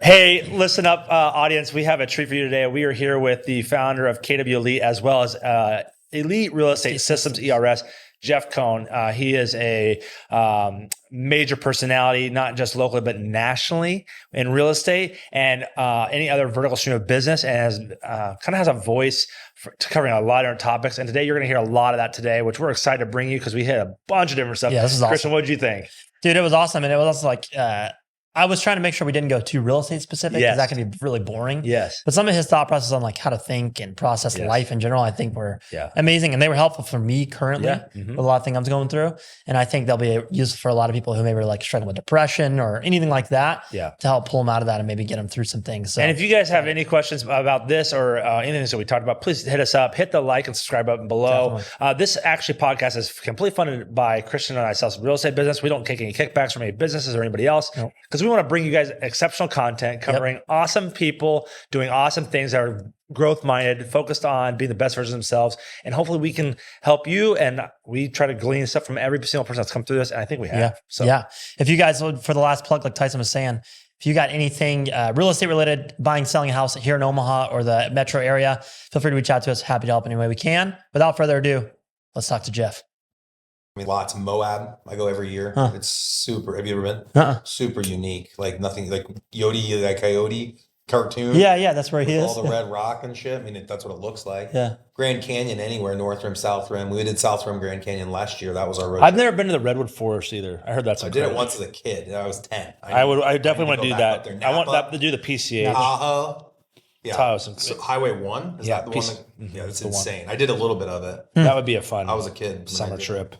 Hey, listen up, audience. We have a treat for you today. We are here with the founder of KW Elite as well as Elite Real Estate Systems, ERS, Jeff Cohn. He is a major personality, not just locally, but nationally in real estate and any other vertical stream of business, and has kind of has a voice for covering a lot of different topics. And today you're going to hear a lot of that today, which we're excited to bring you because we hit a bunch of different stuff. Yeah, this is awesome. Christian, what did you think? Dude, it was awesome. And it was also like, I was trying to make sure we didn't go too real estate specific because that can be really boring. Yes. But some of his thought process on like how to think and process life in general, I think were amazing. And they were helpful for me currently with a lot of things I'm going through. And I think they'll be useful for a lot of people who maybe are like struggling with depression or anything like that to help pull them out of that and maybe get them through some things. So, and if you guys have any questions about this or anything that we talked about, please hit us up, hit the like and subscribe button below. This actually podcast is completely funded by Christian and I sell some real estate business. We don't take any kickbacks from any businesses or anybody else because we want to bring you guys exceptional content covering awesome people doing awesome things that are growth minded, focused on being the best version of themselves. And hopefully we can help you. And we try to glean stuff from every single person that's come through this. And I think we have. If you guys, for the last plug, like Tyson was saying, if you got anything real estate related, buying, selling a house here in Omaha or the metro area, feel free to reach out to us. Happy to help any way we can. Without further ado, let's talk to Jeff. I mean, lots of Moab. I go every year. It's super. Have you ever been? Super unique. Like nothing. Like Yodi, that coyote cartoon. Yeah, that's where he is. All the red rock and shit. I mean, that's what it looks like. Yeah. Grand Canyon anywhere, North Rim, South Rim. We did South Rim, Grand Canyon last year. That was our road. I've never been to the Redwood Forest either. I heard that's. I did it once as a kid. I was 10. I definitely want to do that. I want that to do the PCH. Tahoe. Yeah. Tahoe. So Highway 1? Is that the one? Yeah, it's insane. I did a little bit of it. That would be a fun. I was a kid. Summer trip.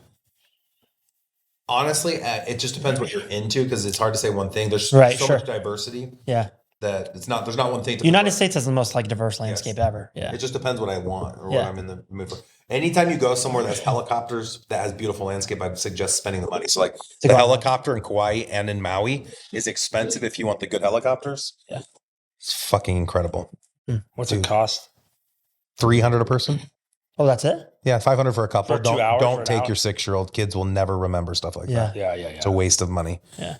Honestly, it just depends what you're into because it's hard to say one thing. There's so much diversity. Yeah. That there's not one thing. The United States has the most like diverse landscape ever. Yeah. It just depends what I want or what I'm in the mood for. Anytime you go somewhere that has helicopters that has beautiful landscape, I suggest spending the money. So like the helicopter in Kauai and in Maui is expensive if you want the good helicopters. Yeah. It's fucking incredible. What's it cost? $300 a person. Oh, that's it? Yeah, $500 for a couple. For 2 hours Don't take your 6-year-old. Kids will never remember stuff like that. Yeah. It's a waste of money. Yeah.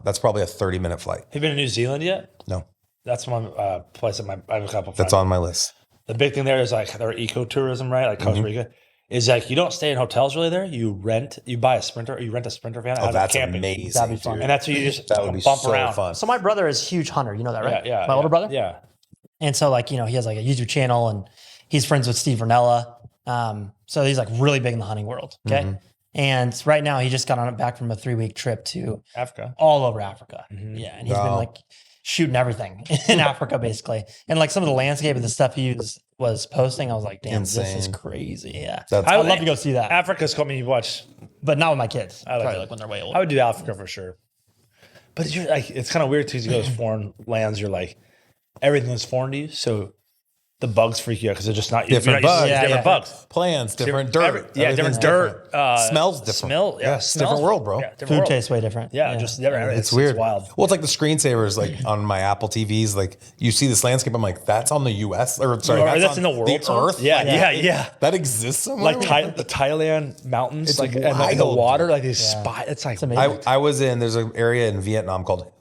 That's probably a 30-minute flight. Have you been to New Zealand yet? No. That's one place that I have a couple. That's on my list. The big thing there is like their ecotourism, right? Like Costa Rica. Is like you don't stay in hotels really there. You buy a Sprinter, or you rent a Sprinter van out that's camping. Amazing. That'd be fun. And that's what you just that would be bump so around. Fun. So my brother is a huge hunter. You know that, right? Yeah. My older brother? Yeah. And so like, he has like a YouTube channel and he's friends with Steve Vernella. So he's like really big in the hunting world. Okay. And right now he just got back from a 3-week trip to Africa, all over Africa. Yeah. And he's been like shooting everything in Africa basically. And like some of the landscape and the stuff he was posting, I was like, damn, this is crazy. Yeah. I would love to go see that. Africa's called me to watch. But not with my kids. I Probably like when they're way older. I would do Africa for sure. But you're like, it's kind of weird too. You go to foreign lands, you're like, everything is foreign to you. So the bugs freak you out because they're just not different bugs. Different bugs. Plants, different dirt. Different dirt. Smells different. It's a different world, bro. Food tastes way different. Just different. It's weird. It's wild. Well, it's like the screensavers, like on my Apple TVs. Like you see this landscape, I'm like, that's on the U.S. or sorry, that's in the world. The Earth. Yeah. That exists somewhere. Like the Thailand mountains, It's like wild, and the water, like these spots. It's like it's amazing. I was in. There's an area in Vietnam called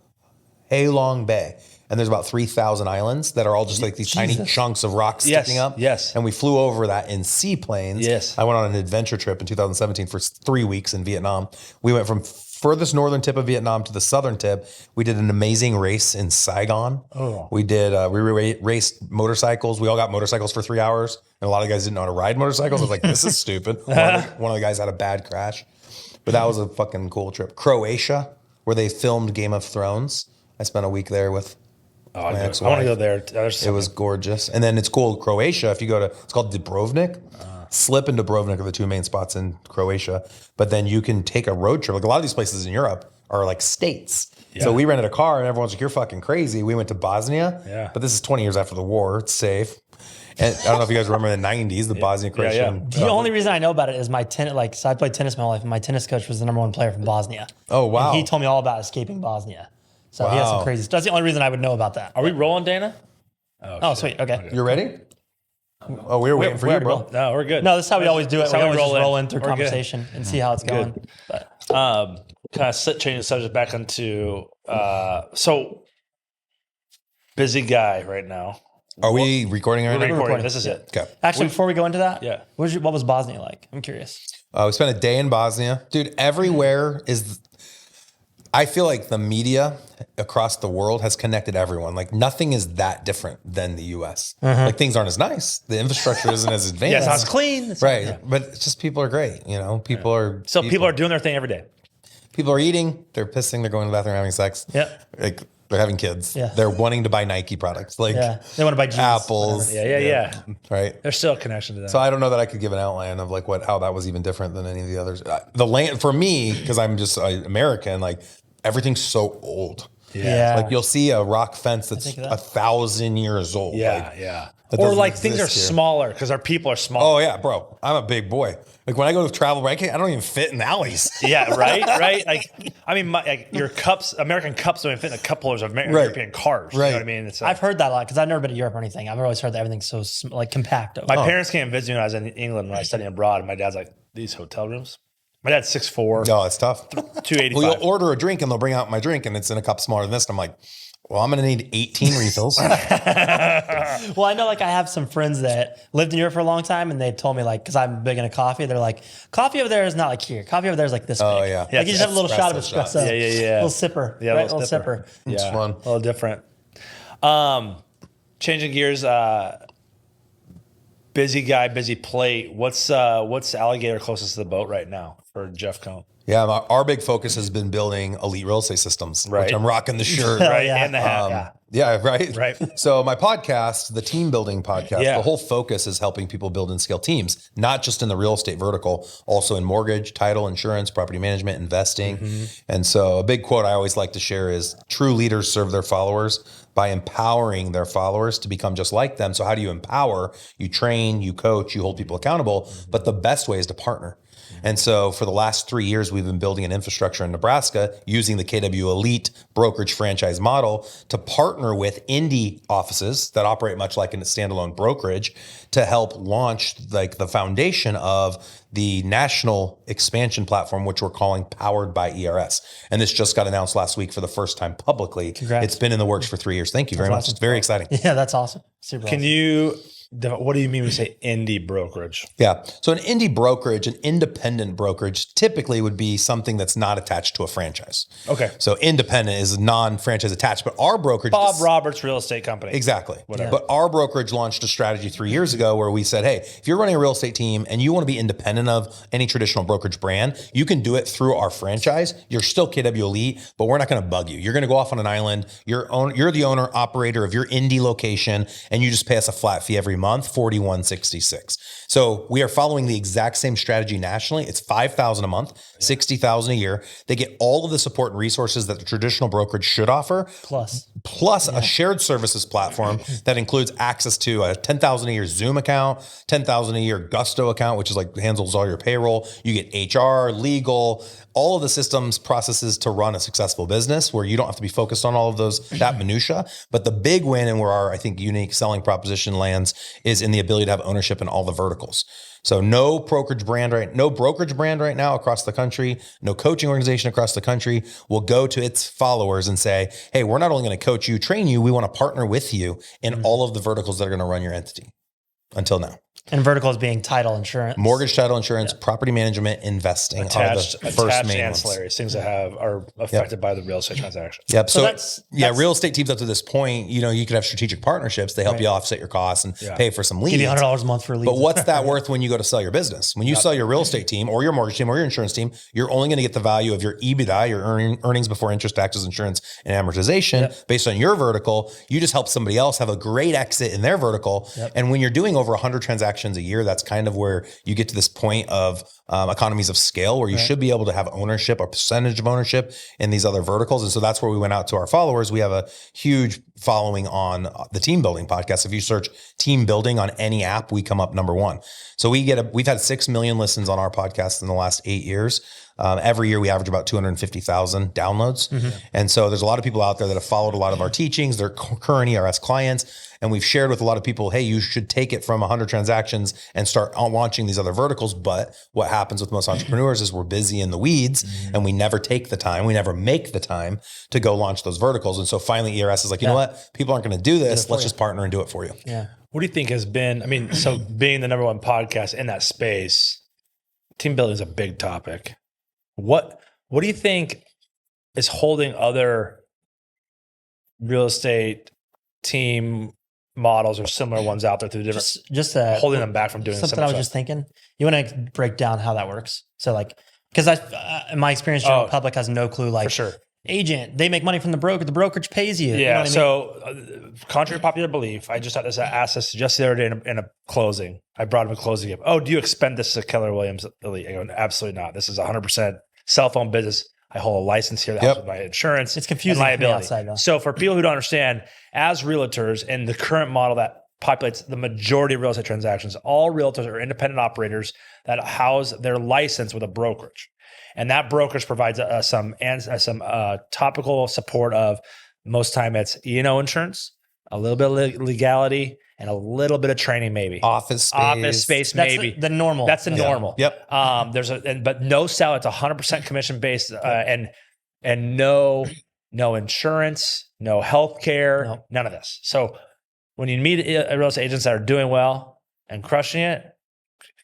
Hai Long Bay. And there's about 3,000 islands that are all just like these tiny chunks of rock sticking up. Yes. And we flew over that in seaplanes. Yes. I went on an adventure trip in 2017 for 3 weeks in Vietnam. We went from furthest northern tip of Vietnam to the southern tip. We did an amazing race in Saigon. We did, we raced motorcycles. We all got motorcycles for 3 hours. And a lot of guys didn't know how to ride motorcycles. I was like, this is stupid. One of the guys had a bad crash. But that was a fucking cool trip. Croatia, where they filmed Game of Thrones. I spent a week there with my ex-wife. I want to go there. It was gorgeous. And then it's cool, Croatia, if you go to, it's called Dubrovnik. Slip and Dubrovnik are the two main spots in Croatia. But then you can take a road trip. Like a lot of these places in Europe are like states. Yeah. So we rented a car and everyone's like, you're fucking crazy. We went to Bosnia. Yeah. But this is 20 years after the war. It's safe. And I don't know if you guys remember the 90s, the Bosnia Croatian. The only reason I know about it is my tennis, so I played tennis my whole life, and my tennis coach was the #1 player from Bosnia. Oh, wow. And he told me all about escaping Bosnia. So he has some crazy stuff. That's the only reason I would know about that. Are we rolling, Dana? Oh, sweet. Okay. You ready? Oh, we were waiting for you, bro. No, we're good. No, this is how we always do it. We always just roll in through We're conversation and see how it's going. But kind of change the subject back into so Busy guy right now. Are we recording right now? We're recording. This is it. Okay. Actually, before we go into that, Yeah. what was Bosnia like? I'm curious. We spent a day in Bosnia. Dude, everywhere is... I feel like the media across the world has connected everyone. Like nothing is that different than the US. Like things aren't as nice. The infrastructure isn't as advanced. Yeah, it's not as clean. Right. But it's just people are great. You know, people are... So people are doing their thing every day. People are eating, they're pissing, they're going to the bathroom, having sex. Yeah. Like they're having kids. Yeah. They're wanting to buy Nike products. Like They want to buy jeans, apples. Yeah. Right. There's still a connection to that. So I don't know that I could give an outline of like how that was even different than any of the others. The land for me, because I'm just American, like everything's so old. Yeah. Like you'll see a rock fence that's 1,000 years old. Yeah. That Or doesn't like things are exist here. smaller because our people are small. Oh yeah, bro. I'm a big boy. Like when I go to travel, I don't even fit in alleys. Yeah, right. Like, I mean, your cups, American cups, don't even fit in the cup holders of European cars. Right. You know what I mean? It's I've heard that a lot because I've never been to Europe or anything. I've always heard that everything's so like compact. My parents came and visited me when I was in England when I was studying abroad. And my dad's like, these hotel rooms. My dad's 6'4". No, it's tough. 285. Well, you'll order a drink and they'll bring out my drink and it's in a cup smaller than this. And I'm like, well, I'm going to need 18 refills. Well, I know like I have some friends that lived in Europe for a long time and they told me like, because I'm big into coffee, they're like, coffee over there is not like here. Coffee over there is like this big. Oh, yeah. Like you just have a little shot of Espresso espresso. Yeah. Little sipper. Yeah, right? little Little sipper. Yeah, fun. a little different. Changing gears, busy guy, busy plate. What's alligator closest to the boat right now for Jeff Cohn? Yeah, our big focus has been building elite real estate systems, Right. which I'm rocking the shirt. Right, yeah. and the hat. Yeah, right. Right. So my podcast, the team building podcast, Yeah. the whole focus is helping people build and scale teams, not just in the real estate vertical, also in mortgage, title, insurance, property management, investing. And so a big quote I always like to share is true leaders serve their followers by empowering their followers to become just like them. So how do you empower? You train, you coach, you hold people accountable, but the best way is to partner. And so for the last 3 years, we've been building an infrastructure in Nebraska using the KW Elite brokerage franchise model to partner with indie offices that operate much like in a standalone brokerage to help launch like the foundation of the national expansion platform, which we're calling Powered by ERS. And this just got announced last week for the first time publicly. Congrats. It's been in the works for 3 years. Thank you very much. awesome. It's very exciting. Yeah, that's awesome. Super Can awesome. you? What do you mean when you say indie brokerage? Yeah. So an indie brokerage, an independent brokerage typically would be something that's not attached to a franchise. Okay. So independent is non-franchise attached, but our brokerage... Bob Roberts Real Estate Company. Exactly. Whatever. But our brokerage launched a strategy 3 years ago where we said, hey, if you're running a real estate team and you want to be independent of any traditional brokerage brand, you can do it through our franchise. You're still KW Elite, but we're not going to bug you. You're going to go off on an island. You're the owner operator of your indie location, and you just pay us a flat fee every month, $41.66. So we are following the exact same strategy nationally. It's $5,000 a month, $60,000 a year. They get all of the support and resources that the traditional brokerage should offer, plus a shared services platform that includes access to a $10,000 a year Zoom account, $10,000 a year Gusto account, which is like handles all your payroll. You get HR, legal, all of the systems, processes to run a successful business where you don't have to be focused on all of that minutia. But the big win and where our, I think, unique selling proposition lands is in the ability to have ownership in all the verticals. So no brokerage brand right now across the country, no coaching organization across the country will go to its followers and say, hey, we're not only going to coach you, train you, we want to partner with you in all of the verticals that are going to run your entity until now. And verticals being title insurance. Mortgage, title insurance, property management, investing. Attached main ancillaries, ones. things that are affected by the real estate transaction. Yep. So that's real estate teams up to this point, you could have strategic partnerships. They help you offset your costs and pay for some leads. Give you $100 a month for leads. But what's that worth when you go to sell your business? When you sell your real estate team or your mortgage team or your insurance team, you're only going to get the value of your EBITDA, your earnings before interest, taxes, insurance, and amortization based on your vertical. You just help somebody else have a great exit in their vertical. And when you're doing over 100 transactions a year, that's kind of where you get to this point of economies of scale where you should be able to have ownership, a percentage of ownership in these other verticals. And so that's where we went out to our followers. We have a huge following on the team building podcast. If you search team building on any app, we come up number one. So we've had 6 million listens on our podcast in the last 8 years. Every year we average about 250,000 downloads. And so there's a lot of people out there that have followed a lot of our teachings. They're current ERS clients. And we've shared with a lot of people, hey, you should take it from 100 transactions and start launching these other verticals. But what happens with most entrepreneurs is we're busy in the weeds and we never take the time. We never make the time to go launch those verticals. And so finally ERS is like, you know what? People aren't going to do this. Let's just partner and do it for you. Yeah. What do you think has been, I mean, so being the #1 podcast in that space, team building is a big topic. What do you think is holding other real estate team models or similar ones out there through the different, just holding them back from doing something? I was just thinking, you want to break down how that works. So like, because in my experience, general public has no clue. Like, for sure. Agent, they make money from the broker. The brokerage pays you. Yeah. You know what I mean? Contrary to popular belief, I just had this asked this just the other day in a closing. I brought him a closing up. Oh, do you expend this to Keller Williams Elite? I go, absolutely not. This is 100% cell phone business. I hold a license here that helps with my insurance. It's confusing and liability. Outside, though. So for people who don't understand, as realtors and the current model that populates the majority of real estate transactions, all realtors are independent operators that house their license with a brokerage. And that brokerage provides some topical support of, most time it's E&O insurance, a little bit of legality, and a little bit of training, maybe office space, maybe the normal. That's the normal. Yep. But no sell. It's 100% commission based, and no insurance, no healthcare, none of this. So when you meet real estate agents that are doing well and crushing it,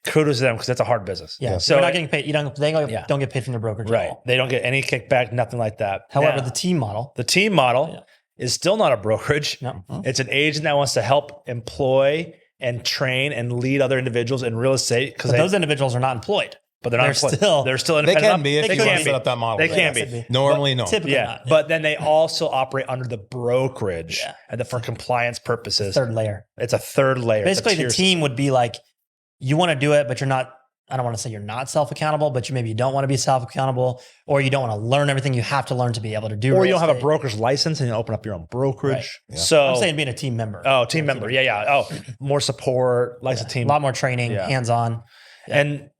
kudos to them, because that's a hard business. Yeah. So they're not getting paid. They don't get paid from the brokerage. Right. At all. They don't get any kickback, nothing like that. However, now, the team model is still not a brokerage. No. It's an agent that wants to help employ and train and lead other individuals in real estate, because those individuals are not employed. But they're not employed. They're still independent. They can be if they you want to set up that model. They can be. Normally, no. Typically not. But then they also operate under the brokerage and for compliance purposes. Third layer. It's a third layer. Basically, the team would be like, you want to do it, but you're not. I don't want to say you're not self-accountable, but you don't want to be self-accountable, or you don't want to learn everything you have to learn to be able to do. Or you don't have a broker's license and you open up your own brokerage. Right. Yeah. So I'm saying being a team member. Oh, team member. Yeah. Oh, more support, likes a team. A lot more training, hands-on. Yeah. And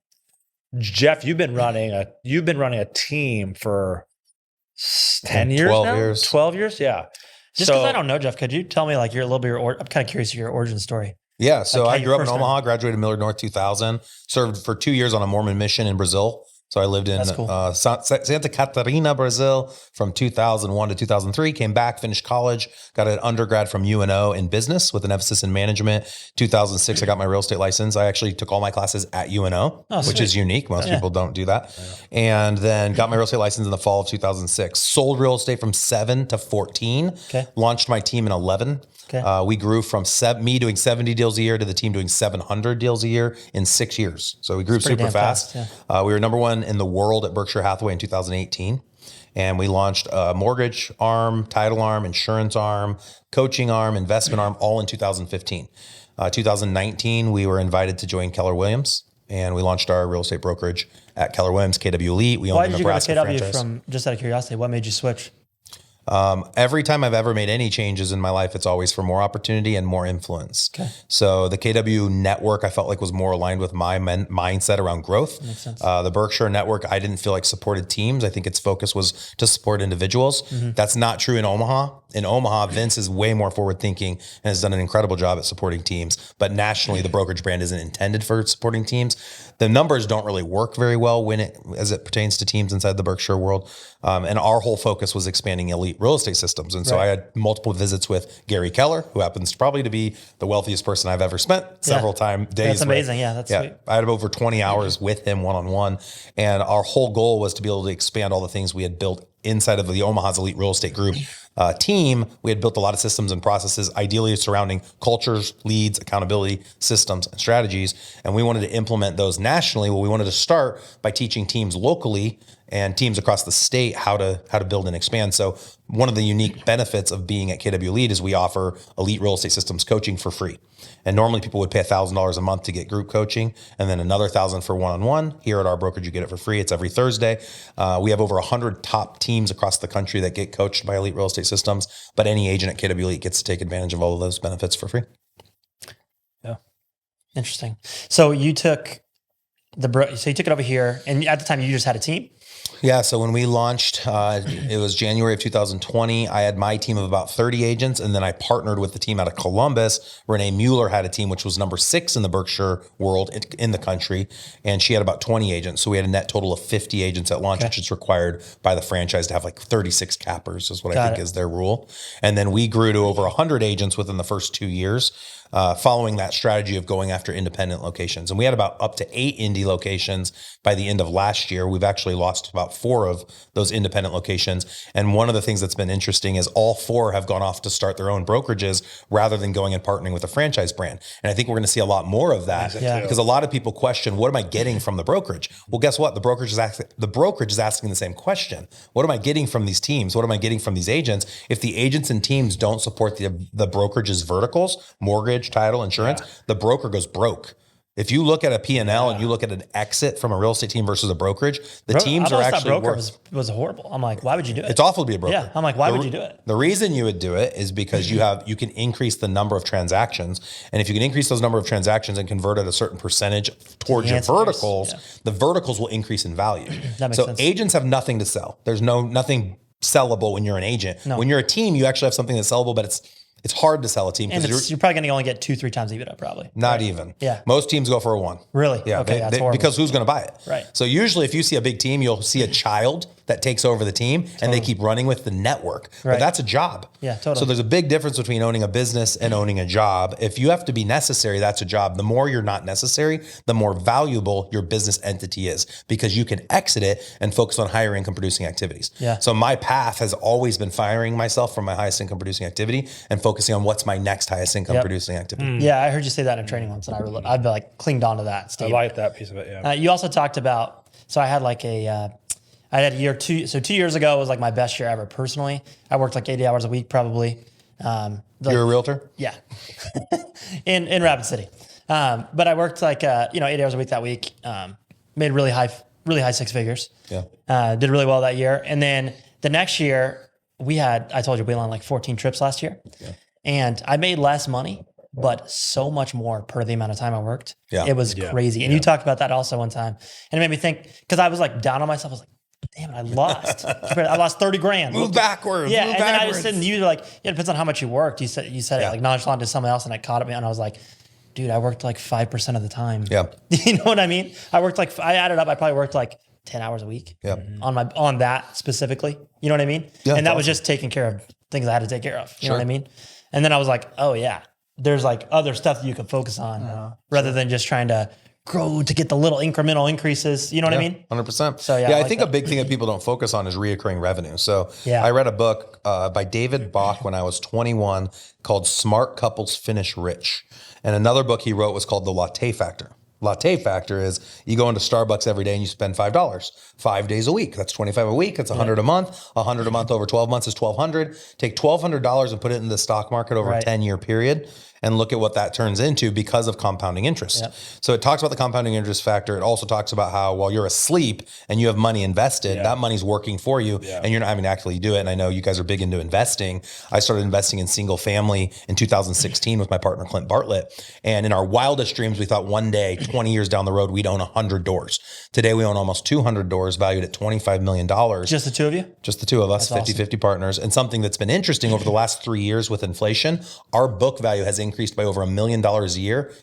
Jeff, you've been running a team for 10 years 12 now? years. 12 years? Yeah. Just because I don't know, Jeff, could you tell me like I'm kind of curious of your origin story. Yeah. So like I grew up in Omaha, graduated Millard North 2000, served for 2 years on a Mormon mission in Brazil. So I lived in Santa Catarina, Brazil from 2001 to 2003, came back, finished college, got an undergrad from UNO in business with an emphasis in management. 2006, I got my real estate license. I actually took all my classes at UNO, which is unique. Most people don't do that. And then got my real estate license in the fall of 2006. Sold real estate from 7 to 14. Launched my team in 11. We grew from me doing 70 deals a year to the team doing 700 deals a year in 6 years. So we grew super fast. We were #1 in the world at Berkshire Hathaway in 2018. And we launched a mortgage arm, title arm, insurance arm, coaching arm, investment arm, all in 2015. 2019, we were invited to join Keller Williams, and we launched our real estate brokerage at Keller Williams, KW Elite. We own the Nebraska franchise. Why did you go to KW from, just out of curiosity, what made you switch? Every time I've ever made any changes in my life, it's always for more opportunity and more influence. So the KW network, I felt like was more aligned with my mindset around growth. Makes sense. The Berkshire network, I didn't feel like supported teams. I think its focus was to support individuals. That's not true in Omaha. In Omaha, Vince is way more forward thinking and has done an incredible job at supporting teams. But nationally, the brokerage brand isn't intended for supporting teams. The numbers don't really work very well as it pertains to teams inside the Berkshire world. And our whole focus was expanding elite real estate systems. And so I had multiple visits with Gary Keller, who happens probably to be the wealthiest person I've ever spent several days. That's amazing. That's sweet. I had over 20 hours with him one-on-one. And our whole goal was to be able to expand all the things we had built inside of the Omaha's Elite Real Estate Group team. We had built a lot of systems and processes, ideally surrounding cultures, leads, accountability, systems, and strategies. And we wanted to implement those nationally. Well, we wanted to start by teaching teams locally and teams across the state how to build and expand. So one of the unique benefits of being at KW Elite is we offer elite real estate systems coaching for free. And normally people would pay $1,000 a month to get group coaching and then another $1,000 for one-on-one. Here at our brokerage, you get it for free. It's every Thursday. We have over 100 top teams across the country that get coached by elite real estate systems, but any agent at KW Elite gets to take advantage of all of those benefits for free. Yeah. Interesting. So you took you took it over here, and at the time you just had a team? Yeah. So when we launched, it was January of 2020. I had my team of about 30 agents. And then I partnered with the team out of Columbus. Renee Mueller had a team, which was number 6 in the Berkshire world in the country. And she had about 20 agents. So we had a net total of 50 agents at launch, which is required by the franchise to have like 36 cappers is what I think is their rule. And then we grew to over 100 agents within the first 2 years. Following that strategy of going after independent locations. And we had about up to 8 indie locations by the end of last year. We've actually lost about 4 of those independent locations. And one of the things that's been interesting is all 4 have gone off to start their own brokerages rather than going and partnering with a franchise brand. And I think we're going to see a lot more of that because a lot of people question, what am I getting from the brokerage? Well, guess what? The brokerage is asking the same question. What am I getting from these teams? What am I getting from these agents? If the agents and teams don't support the brokerage's verticals, mortgage, title, insurance, the broker goes broke. If you look at a P&L and you look at an exit from a real estate team versus a brokerage, the teams are actually was horrible. I'm like, why would you do it? It's awful to be a broker. Yeah. I'm like, why would you do it? The reason you would do it is because you can increase the number of transactions. And if you can increase those number of transactions and convert at a certain percentage towards your verticals, the verticals will increase in value. That makes sense. Agents have nothing to sell. There's nothing sellable when you're an agent. No. When you're a team, you actually have something that's sellable, but it's hard to sell a team because you're probably going to only get 2-3 times EBITDA, probably. Not even. Yeah. Most teams go for a 1. Really? Yeah. Okay, that's horrible. Because who's going to buy it? Right. So usually, if you see a big team, you'll see a child that takes over the team and they keep running with the network. Right. But that's a job. Yeah, totally. So there's a big difference between owning a business and owning a job. If you have to be necessary, that's a job. The more you're not necessary, the more valuable your business entity is because you can exit it and focus on higher income producing activities. Yeah. So my path has always been firing myself from my highest income producing activity and focusing on what's my next highest income producing activity. Yeah, I heard you say that in training once, and I'd be like clinged onto that, Steve. I like that piece of it. Yeah. You also talked about. So I had like I had a year 2. So 2 years ago was like my best year ever personally. I worked like 80 hours a week probably. You're a realtor? Yeah, in Rapid City. But I worked like 80 hours a week that week. Made really high 6 figures. Yeah. Did really well that year, and then the next year I told you we went on like 14 trips last year. Yeah. And I made less money, but so much more per the amount of time I worked. Yeah. It was crazy. And you talked about that also one time. And it made me think, because I was like down on myself. I was like, damn it, I lost. I lost 30 grand. Move backwards. Yeah. Then I just said, and you were like, it depends on how much you worked. You said it like nonchalant to someone else, and I caught it, and I was like, dude, I worked like 5% of the time. Yeah. You know what I mean? I added up, I probably worked like 10 hours a week. Yeah. On that specifically. You know what I mean? Yeah, and that was just taking care of things I had to take care of. You know what I mean? And then I was like, oh yeah, there's like other stuff that you can focus on rather than just trying to grow to get the little incremental increases. You know what I mean? 100%. So I think a big thing that people don't focus on is reoccurring revenue. So I read a book by David Bach when I was 21 called Smart Couples Finish Rich. And another book he wrote was called The Latte Factor. Latte factor is you go into Starbucks every day and you spend $5, 5 days a week. That's $25 a week. That's $100 a month. $100 a month over 12 months is $1,200. Take $1,200 and put it in the stock market over a 10-year period and look at what that turns into because of compounding interest. Yep. So it talks about the compounding interest factor. It also talks about how while you're asleep and you have money invested, that money's working for you and you're not having to actually do it. And I know you guys are big into investing. I started investing in single family in 2016 with my partner, Clint Bartlett. And in our wildest dreams, we thought one day, 20 years down the road, we'd own 100 doors. Today, we own almost 200 doors valued at $25 million. Just the two of you? Just the two of us, 50-50 partners. And something that's been interesting over the last 3 years with inflation, our book value has increased by over $1 million a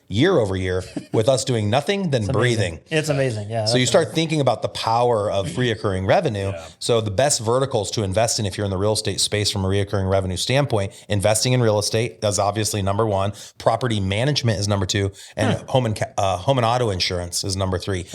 year over year, with us doing nothing than breathing. It's amazing. Yeah. So you start thinking about the power of reoccurring revenue. Yeah. So the best verticals to invest in if you're in the real estate space from a reoccurring revenue standpoint, investing in real estate is obviously number one. Property management is number two, and home and auto insurance is number three.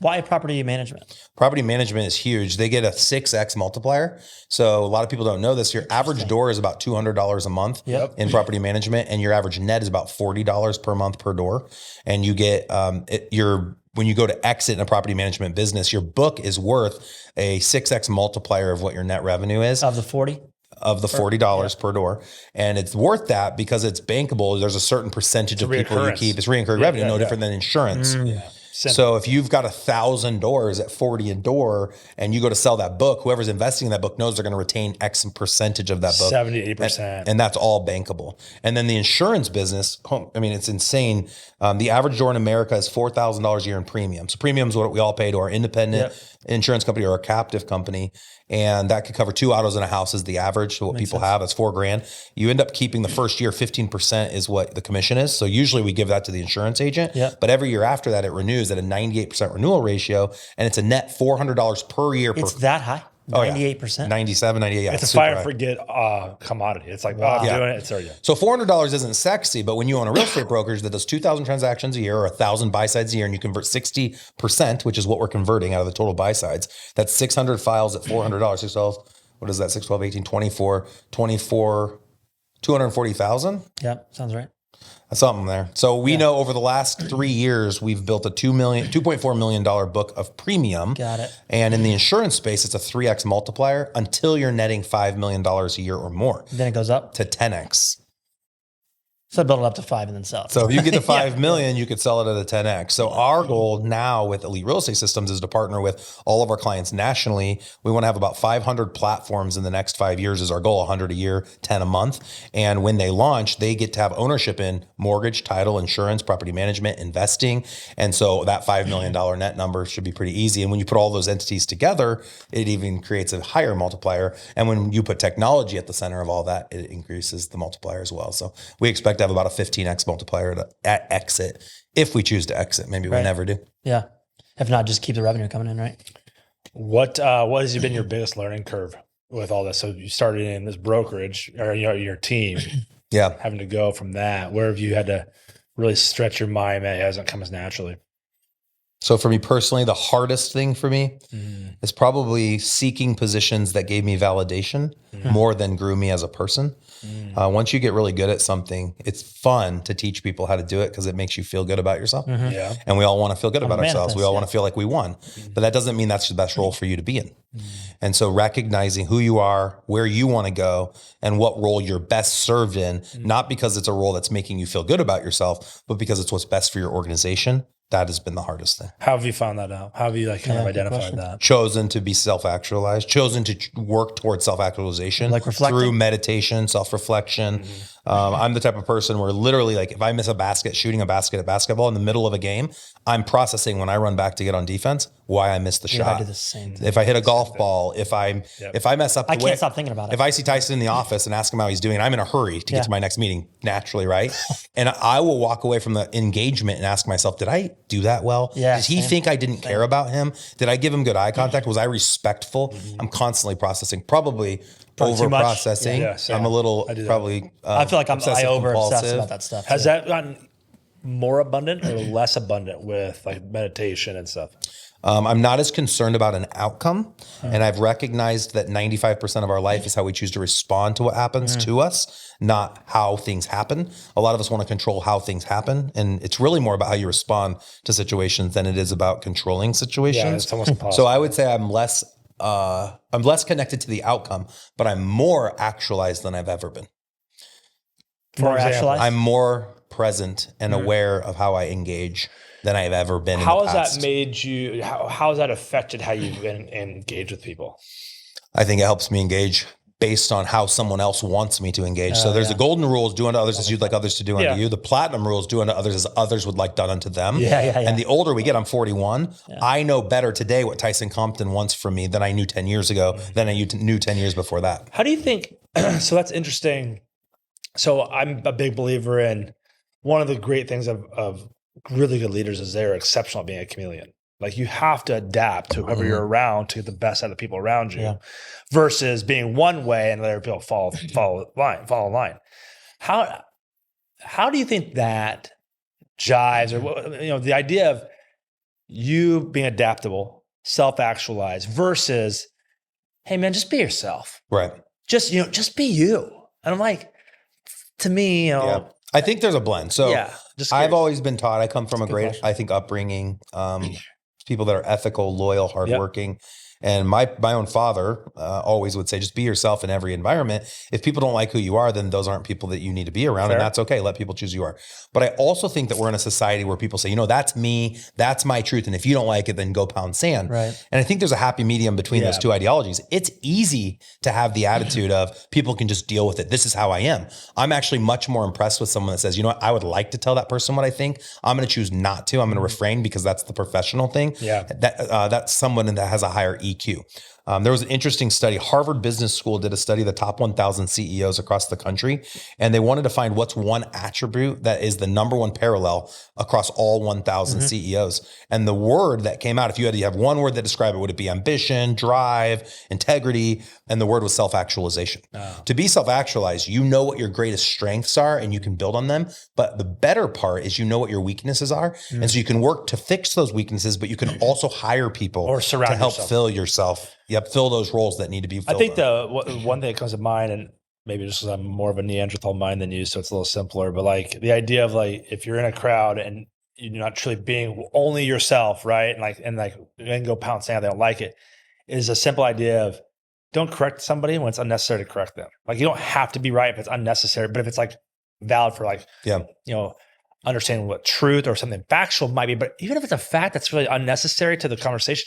Why property management? Property management is huge. They get a 6x multiplier. So a lot of people don't know this. Your average door is about $200 a month in property management, and your average net is about $40 per month per door. And you get when you go to exit in a property management business, your book is worth a 6x multiplier of what your net revenue is. Of the 40? Of the $40 per door. And it's worth that because it's bankable. There's a certain percentage of people you keep. It's recurring revenue, no different than insurance. Simple. So if you've got 1,000 doors at 40 a door and you go to sell that book, whoever's investing in that book knows they're going to retain X percentage of that book. 70, 80%. And that's all bankable. And then the insurance business, I mean, it's insane. The average door in America is $4,000 a year in premium. So premium is what we all pay to our independent insurance company or a captive company. And that could cover 2 autos in a house is the average. So what people have, that's $4,000. You end up keeping the first year, 15% is what the commission is. So usually we give that to the insurance agent, but every year after that, it renews at a 98% renewal ratio. And it's a net $400 per year. It's that high? 98%? 97, 98. Yeah, it's a fire and forget commodity. It's like, I'm doing it. It's already done. So $400 isn't sexy, but when you own a real estate brokerage that does 2,000 transactions a year or 1,000 buy sides a year and you convert 60%, which is what we're converting out of the total buy sides, that's 600 files at $400. 612, what is that? 6, 12, 18, 24, 240,000? Yeah, sounds right. Something there. So we know over the last 3 years, we've built a $2.4 million book of premium. Got it. And in the insurance space, it's a 3X multiplier until you're netting $5 million a year or more. Then it goes up to 10X. So build it up to 5 and then sell it. So if you get to 5 million, you could sell it at a 10X. So our goal now with Elite Real Estate Systems is to partner with all of our clients nationally. We want to have about 500 platforms in the next 5 years is our goal, 100 a year, 10 a month. And when they launch, they get to have ownership in mortgage, title, insurance, property management, investing. And so that $5 million net number should be pretty easy. And when you put all those entities together, it even creates a higher multiplier. And when you put technology at the center of all that, it increases the multiplier as well. So we expect to have about a 15X multiplier at exit if we choose to exit. Maybe we never do. Yeah. If not, just keep the revenue coming in, right? What has been your biggest learning curve with all this? So you started in this brokerage or your team. Yeah. Having to go from that. Where have you had to really stretch your mind that hasn't come as naturally? So for me personally, the hardest thing for me is probably seeking positions that gave me validation more than grew me as a person. Once you get really good at something, it's fun to teach people how to do it because it makes you feel good about yourself. Yeah. And we all want to feel good about ourselves. We all want to feel like we won, but that doesn't mean that's the best role for you to be in. And so recognizing who you are, where you want to go, and what role you're best served in, not because it's a role that's making you feel good about yourself, but because it's what's best for your organization. That has been the hardest thing. How have you found that out? How have you kind of identified that? Chosen to be self-actualized, chosen to work towards self-actualization, like reflecting? Through meditation, self-reflection. I'm the type of person where literally if I miss a basket, shooting a basket at basketball in the middle of a game, I'm processing when I run back to get on defense, why I missed the shot. I do the same thing. If I hit a golf ball, if I mess up, I can't stop thinking about it. If I see Tyson in the office and ask him how he's doing, I'm in a hurry to get to my next meeting naturally, right? And I will walk away from the engagement and ask myself, did I do that well? Yeah, did he think I didn't care about him? Did I give him good eye contact? Was I respectful? I'm constantly processing, probably over processing. Yeah, I'm a little probably. I feel like I over obsess compulsive. about that stuff. Has that gotten more abundant or less abundant with like meditation and stuff? I'm not as concerned about an outcome. And I've recognized that 95% of our life is how we choose to respond to what happens to us, not how things happen. A lot of us want to control how things happen. And it's really more about how you respond to situations than it is about controlling situations. Yeah, it's almost impossible. So I would say I'm less connected to the outcome, but I'm more actualized than I've ever been. More actualized? I'm more present and aware of how I engage than I've ever been. How in the has past. that made you? How has that affected how you've been engaged with people? I think it helps me engage based on how someone else wants me to engage. So there's the golden rules: do unto others as you'd like others to do unto you. The platinum rules: do unto others as others would like done unto them. And the older we get, I'm 41. I know better today what Tyson Compton wants from me than I knew 10 years ago, than I knew 10 years before that. How do you think? So that's interesting. So I'm a big believer in one of the great things of really good leaders is they're exceptional at being a chameleon. Like you have to adapt to whoever you're around to get the best out of the people around you versus being one way and let other people follow line. How do you think that jives or the idea of you being adaptable, self-actualized versus, hey man, just be yourself. Right. Just be you. And I'm like, to me, I think there's a blend. So I've always been taught, I come from a great, I think, upbringing, people that are ethical, loyal, hardworking. And my own father always would say, just be yourself in every environment. If people don't like who you are, then those aren't people that you need to be around. Fair. And that's okay. Let people choose who you are. But I also think that we're in a society where people say, that's me, that's my truth. And if you don't like it, then go pound sand. Right. And I think there's a happy medium between those two ideologies. It's easy to have the attitude of people can just deal with it. This is how I am. I'm actually much more impressed with someone that says, I would like to tell that person what I think. I'm going to choose not to. I'm going to refrain because that's the professional thing. Yeah. That's someone that has a higher EQ. There was an interesting study. Harvard Business School did a study of the top 1,000 CEOs across the country, and they wanted to find what's one attribute that is the number one parallel across all 1,000 CEOs. And the word that came out, if you had to have one word that described it, would it be ambition, drive, integrity? And the word was self-actualization. Oh. To be self-actualized, you know what your greatest strengths are and you can build on them. But the better part is you know what your weaknesses are. And so you can work to fix those weaknesses, but you can also hire people or surround to help yourself. Fill yourself. Fill those roles that need to be filled. I think the one thing that comes to mind, and maybe just because I'm more of a Neanderthal mind than you, so it's a little simpler, but like the idea of like, if you're in a crowd and you're not truly being only yourself, right? And then go pound sand, they don't like it, is a simple idea of don't correct somebody when it's unnecessary to correct them. Like you don't have to be right if it's unnecessary, but if it's like valid for like, understanding what truth or something factual might be, but even if it's a fact that's really unnecessary to the conversation,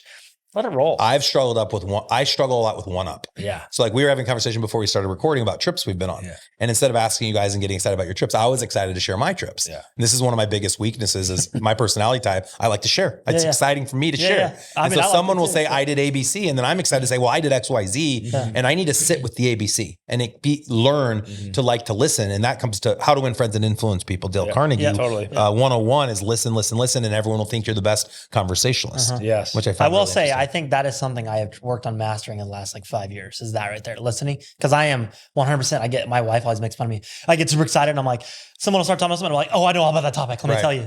let it roll. I struggle a lot with one up. Yeah. So like we were having a conversation before we started recording about trips we've been on. Yeah. And instead of asking you guys and getting excited about your trips, I was excited to share my trips. Yeah. And this is one of my biggest weaknesses is my personality type. I like to share. It's exciting for me to share. Yeah. And so someone will say, I did ABC. And then I'm excited to say, well, I did XYZ. Yeah. And I need to sit with the ABC and learn to like to listen. And that comes to How to Win Friends and Influence People. Dale Carnegie. Yeah, totally. 101 is listen, and everyone will think you're the best conversationalist. Yes. Which I find will say, I think that is something I have worked on mastering in the last 5 years, is that right there, listening. Because I am 100%, my wife always makes fun of me. I get super excited and I'm like, someone will start talking about something, I'm like, oh, I know all about that topic. Let me tell you,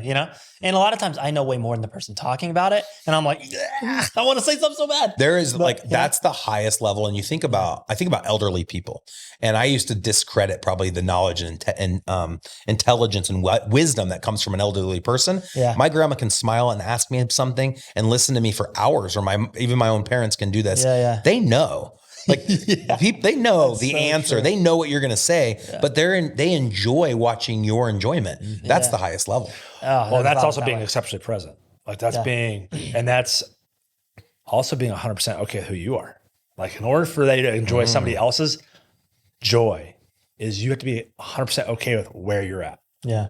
And a lot of times I know way more than the person talking about it. And I'm like, I want to say something so bad. There is that's the highest level. And I think about elderly people. And I used to discredit probably the knowledge and intelligence and wisdom that comes from an elderly person. Yeah. My grandma can smile and ask me something and listen to me for hours, or even my own parents can do this. Yeah. They know. They know the answer. True. They know what you're going to say, but they enjoy watching your enjoyment. Mm-hmm. That's the highest level. Well, that's also being exceptionally present. That's that's also being 100% okay with who you are. Like in order for they to enjoy somebody else's joy, is you have to be 100% okay with where you're at. Yeah.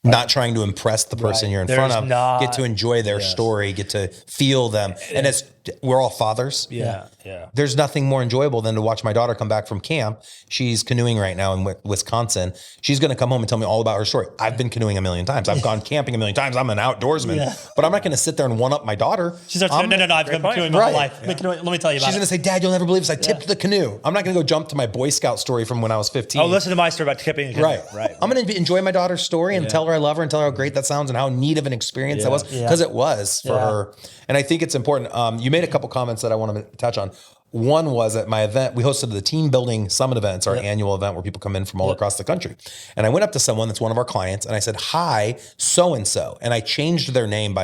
Not trying to impress the person you're in front of, get to enjoy their story, get to feel them. And as we're all fathers. Yeah. There's nothing more enjoyable than to watch my daughter come back from camp. She's canoeing right now in Wisconsin. She's going to come home and tell me all about her story. I've been canoeing a million times. I've gone camping a million times. I'm an outdoorsman, but I'm not going to sit there and one up my daughter. She starts saying, no, I've been canoeing my whole life. Yeah. Let me tell you about it. She's going to say, Dad, you'll never believe this. I tipped the canoe. I'm not going to go jump to my Boy Scout story from when I was 15. Oh, listen to my story about tipping a canoe. Right. I'm going to enjoy my daughter's story and tell her I love her and tell her how great that sounds and how neat of an experience that was, because it was for her. And I think it's important. You made a couple comments that I want to touch on. One was at my event, we hosted the Team Building Summit event. It's our annual event where people come in from all across the country. And I went up to someone that's one of our clients and I said, hi, so-and-so. And I changed their name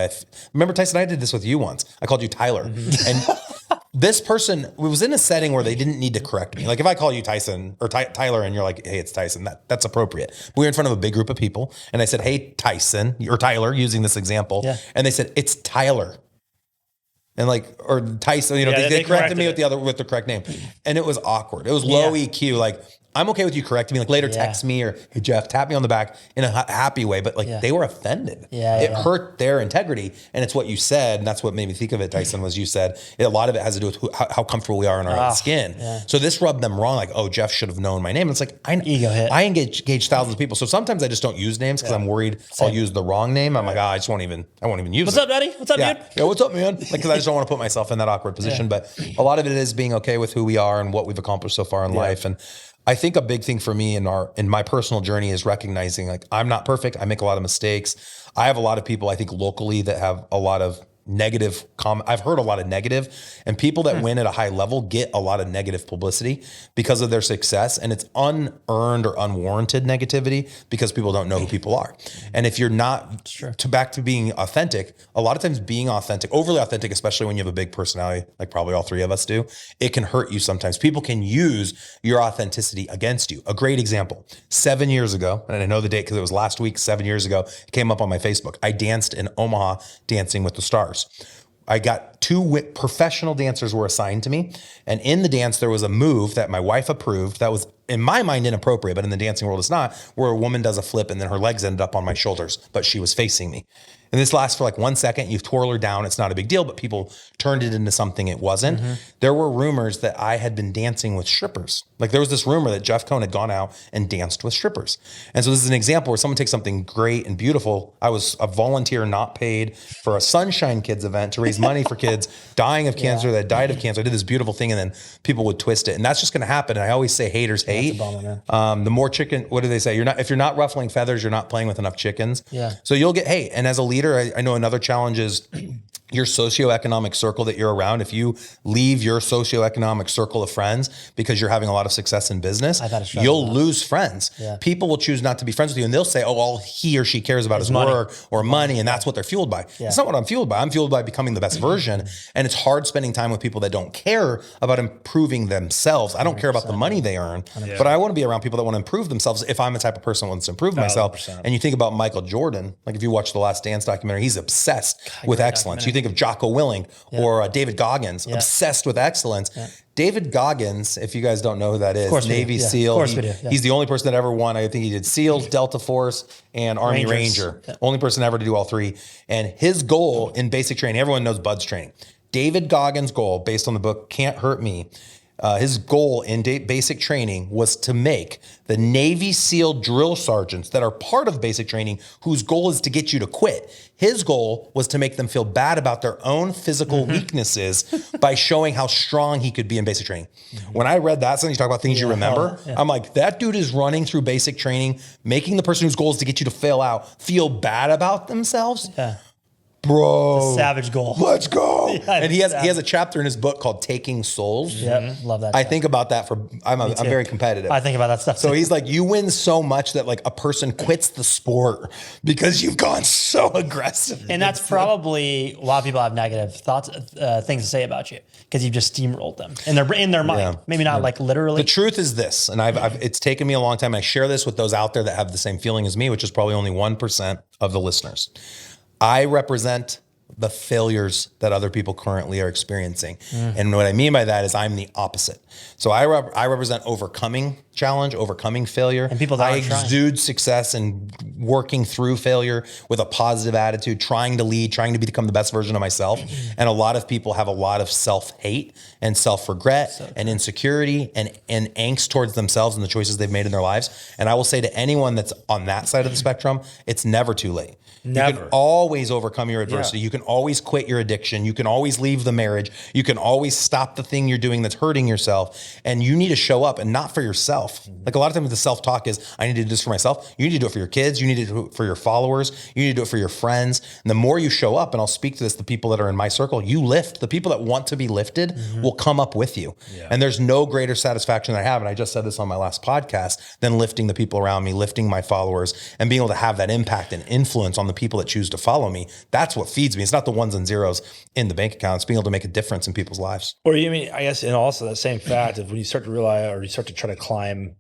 remember Tyson, I did this with you once. I called you Tyler. And this person was in a setting where they didn't need to correct me. Like if I call you Tyson or Tyler and you're like, hey, it's Tyson, that's appropriate. But we were in front of a big group of people and I said, hey, Tyson or Tyler, using this example. Yeah. And they said, it's Tyler. And or Tyson, they corrected me with the correct name. And it was awkward. It was low EQ. Like, I'm okay with you correcting me. Like later text me or, hey, Jeff, tap me on the back in a happy way. But they were offended. It hurt their integrity. And it's what you said. And that's what made me think of it, Tyson, was you said, a lot of it has to do with how comfortable we are in our own skin. Yeah. So this rubbed them wrong. Like, oh, Jeff should have known my name. And it's like, ego hit. I engage thousands of people. So sometimes I just don't use names because I'm worried I'll use the wrong name. I'm like, I won't even use it. What's up, Daddy? What's up, dude? Yeah, what's up, man? Because I just don't want to put myself in that awkward position. But a lot of it is being okay with who we are and what we've accomplished so far in life. And I think a big thing for me in my personal journey is recognizing I'm not perfect. I make a lot of mistakes. I have a lot of people I think locally that have a lot of negative I've heard a lot of negative, and people that win at a high level get a lot of negative publicity because of their success, and it's unearned or unwarranted negativity because people don't know who people are. And if you're not back to being authentic, a lot of times being authentic, overly authentic, especially when you have a big personality, like probably all three of us do, it can hurt you sometimes. People can use your authenticity against you. A great example, 7 years ago, and I know the date because it was last week, 7 years ago, it came up on my Facebook. I danced in Omaha, Dancing with the Stars. I got two professional dancers were assigned to me. And in the dance, there was a move that my wife approved that was, in my mind, inappropriate, but in the dancing world, it's not, where a woman does a flip and then her legs ended up on my shoulders, but she was facing me. And this lasts for like 1 second. You twirl her down. It's not a big deal, but people turned it into something it wasn't. There were rumors that I had been dancing with strippers. Like there was this rumor that Jeff Cohn had gone out and danced with strippers. And so this is an example where someone takes something great and beautiful. I was a volunteer, not paid, for a Sunshine Kids event to raise money for kids dying of cancer that died of cancer. I did this beautiful thing, and then people would twist it. And that's just going to happen. And I always say haters hate. The more chicken, what do they say? If you're not ruffling feathers, you're not playing with enough chickens. So you'll get hate. And as a leader, I know another challenge is your socioeconomic circle that you're around. If you leave your socioeconomic circle of friends because you're having a lot of success in business, you'll lose friends. People will choose not to be friends with you, and they'll say, oh, all he or she cares about is work or money, and that's what they're fueled by. That's not what I'm fueled by. I'm fueled by becoming the best version. And it's hard spending time with people that don't care about improving themselves. I don't care about the money they earn, but I want to be around people that want to improve themselves if I'm the type of person who wants to improve myself. And you think about Michael Jordan, like if you watch the Last Dance documentary, he's obsessed with excellence. You think of Jocko Willing or David Goggins, obsessed with excellence. David Goggins, if you guys don't know who that is, Navy SEAL. He's the only person that ever won. I think he did SEALs, Delta Force, and Army Ranger. Only person ever to do all three. And his goal in basic training, everyone knows Bud's training. David Goggins' goal, based on the book Can't Hurt Me, his goal in basic training was to make the Navy SEAL drill sergeants that are part of basic training, whose goal is to get you to quit. His goal was to make them feel bad about their own physical weaknesses by showing how strong he could be in basic training. When I read that, so you talk about things you remember, I'm like, that dude is running through basic training, making the person whose goal is to get you to fail out feel bad about themselves. Bro, it's a savage goal. Let's go. And he has a chapter in his book called Taking Souls. Love that. I think about that I'm very competitive. I think about that stuff. So he's like, you win so much that like a person quits the sport because you've gone so aggressive. And that's probably a lot of people have negative thoughts, things to say about you because you've just steamrolled them in their mind. Maybe not like literally. The truth is this, and it's taken me a long time. And I share this with those out there that have the same feeling as me, which is probably only 1% of the listeners. I represent the failures that other people currently are experiencing. And what I mean by that is I'm the opposite. So I represent overcoming challenge, overcoming failure. And people that I exude success and working through failure with a positive attitude, trying to lead, trying to become the best version of myself. And a lot of people have a lot of self-hate and self-regret and insecurity and angst towards themselves and the choices they've made in their lives. And I will say to anyone that's on that side of the spectrum, it's never too late. Never. You can always overcome your adversity. You can always quit your addiction. You can always leave the marriage. You can always stop the thing you're doing that's hurting yourself. And you need to show up, and not for yourself. Like a lot of times the self-talk is, I need to do this for myself. You need to do it for your kids. You need to do it for your followers. You need to do it for your friends. And the more you show up, and I'll speak to this, the people that are in my circle, you lift. The people that want to be lifted will come up with you. And there's no greater satisfaction that I have, and I just said this on my last podcast, than lifting the people around me, lifting my followers, and being able to have that impact and influence on the people that choose to follow me. That's what feeds me. It's not the ones and zeros in the bank account. It's being able to make a difference in people's lives. Or you mean, I guess, and also that same fact of when you start to realize, or you start to try to climb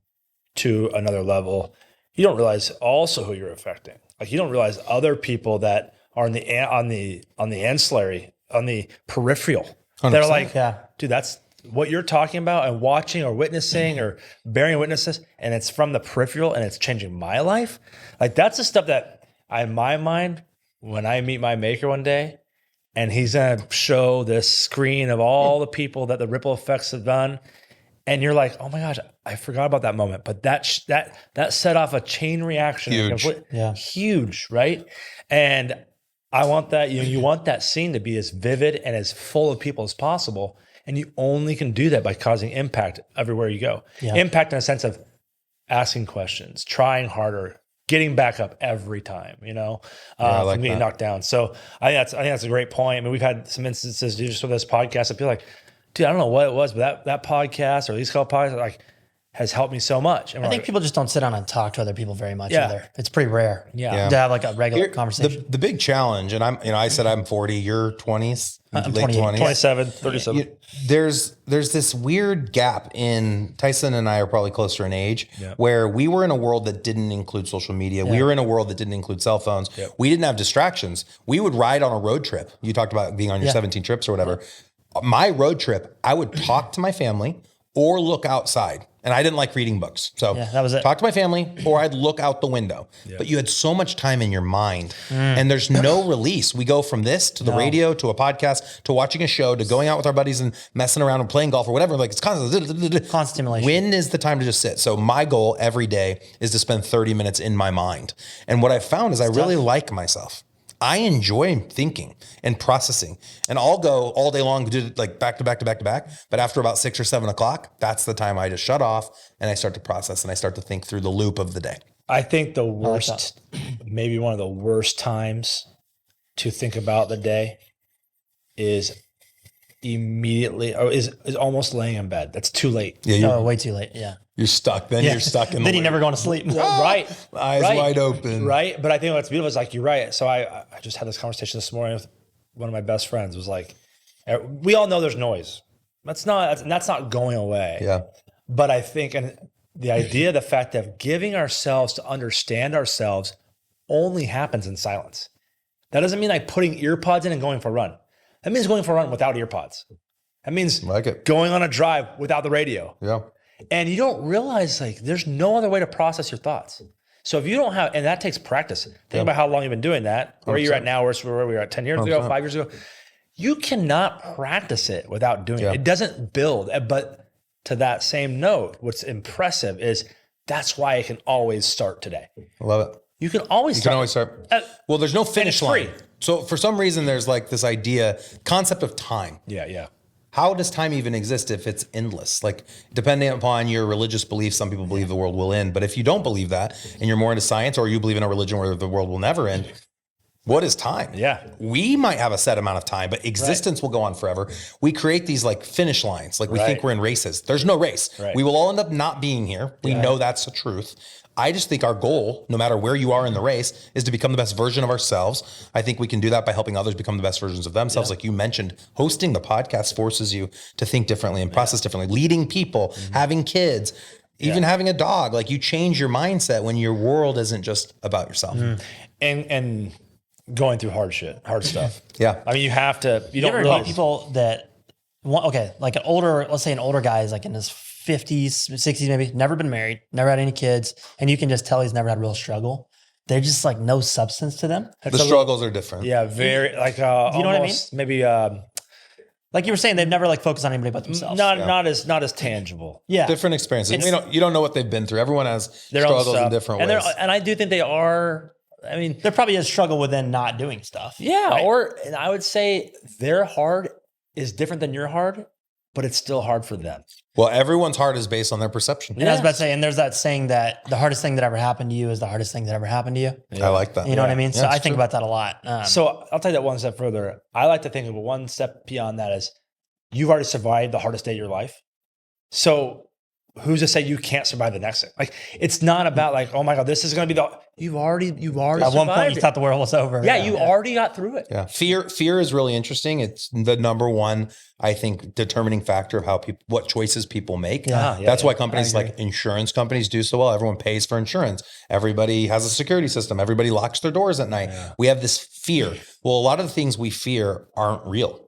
to another level, you don't realize also who you're affecting. Like you don't realize other people that are on the ancillary, on the peripheral. They're like, dude, that's what you're talking about and watching or witnessing or bearing witnesses, and it's from the peripheral and it's changing my life. Like that's the stuff that in my mind, when I meet my maker one day, and he's going to show this screen of all the people that the ripple effects have done. And you're like, oh my gosh, I forgot about that moment. But that set off a chain reaction. Huge, right? And I want that, you want that scene to be as vivid and as full of people as possible. And you only can do that by causing impact everywhere you go. Impact in a sense of asking questions, trying harder, getting back up every time, from getting knocked down. So I think that's a great point. I mean, we've had some instances just with this podcast. I feel like, dude, I don't know what it was, but that podcast or these couple podcasts, like, has helped me so much. And I think people just don't sit down and talk to other people very much either. It's pretty rare to have like a regular conversation. The big challenge, and I said I'm 40, you're 20s, I'm late 28. 27, 37. There's this weird gap in Tyson and I are probably closer in age where we were in a world that didn't include social media. We were in a world that didn't include cell phones. We didn't have distractions. We would ride on a road trip. You talked about being on your 17 trips or whatever. My road trip, I would talk to my family or look outside. And I didn't like reading books. So that was it. Talk to my family or I'd look out the window. But you had so much time in your mind and there's no release. We go from this to the radio, to a podcast, to watching a show, to going out with our buddies and messing around and playing golf or whatever. Like it's constant stimulation. When is the time to just sit? So my goal every day is to spend 30 minutes in my mind. And what I found is I really like myself. I enjoy thinking and processing, and I'll go all day long, do like back to back to back to back. But after about 6 or 7 o'clock, that's the time I just shut off and I start to process and I start to think through the loop of the day. I think the worst, maybe one of the worst times to think about the day is immediately, or is almost laying in bed. That's too late. Yeah, way too late. Yeah. You're stuck. Then you're stuck in the Then you never going to sleep. Right. Eyes wide open. Right. But I think what's beautiful is like, you're right. So I just had this conversation this morning with one of my best friends. It was like, we all know there's noise. That's not going away. Yeah. But I think, and the idea, the fact of giving ourselves to understand ourselves only happens in silence. That doesn't mean like putting ear pods in and going for a run. That means going for a run without ear pods. That means going on a drive without the radio. Yeah. And you don't realize like there's no other way to process your thoughts. So if you don't have, and that takes practice. Think about how long you've been doing that, where you're at now, where we were at 10 years ago, 5 years ago. You cannot practice it without doing it. It doesn't build. But to that same note, what's impressive is that's why it can always start today. I love it. You can always start. Well, there's no finish line. So for some reason, there's like this concept of time. Yeah. How does time even exist if it's endless? Like, depending upon your religious beliefs, some people believe the world will end. But if you don't believe that and you're more into science, or you believe in a religion where the world will never end, what is time? Yeah. We might have a set amount of time, but existence will go on forever. We create these like finish lines. Like we think we're in races. There's no race. We will all end up not being here. We know that's the truth. I just think our goal, no matter where you are in the race, is to become the best version of ourselves. I think we can do that by helping others become the best versions of themselves. Like you mentioned, hosting the podcast forces you to think differently and process differently. Leading people, having kids, even having a dog. Like you change your mindset when your world isn't just about yourself. And going through hard stuff. Yeah. I mean, you have to, you don't ever realize meet people that like let's say an older guy is like in his 50s, 60s, maybe never been married, never had any kids. And you can just tell he's never had real struggle. They're just like no substance to them. The struggles are different. Yeah. Very like, you know what I mean? Maybe, like you were saying, they've never like focused on anybody but themselves. Not as tangible. Yeah. Different experiences. You don't know what they've been through. Everyone has their struggles own stuff in different ways. And I do think they are, I mean, there probably is struggle within not doing stuff. Yeah. Right? And I would say their hard is different than your hard, but it's still hard for them. Well, everyone's heart is based on their perception. And I was about to say, and there's that saying that the hardest thing that ever happened to you is the hardest thing that ever happened to you. Yeah. I like that. You know what I mean? So I think about that a lot. So I'll take that one step further. I like to think of one step beyond that is you've already survived the hardest day of your life. So who's to say you can't survive the next thing? Like, it's not about like, oh my God, this is going to be you've already at one point you thought the world was over. Yeah. You already got through it. Yeah. Fear is really interesting. It's the number one, I think, determining factor of what choices people make. That's why companies like insurance companies do so well. Everyone pays for insurance. Everybody has a security system. Everybody locks their doors at night. Yeah. We have this fear. Well, a lot of the things we fear aren't real.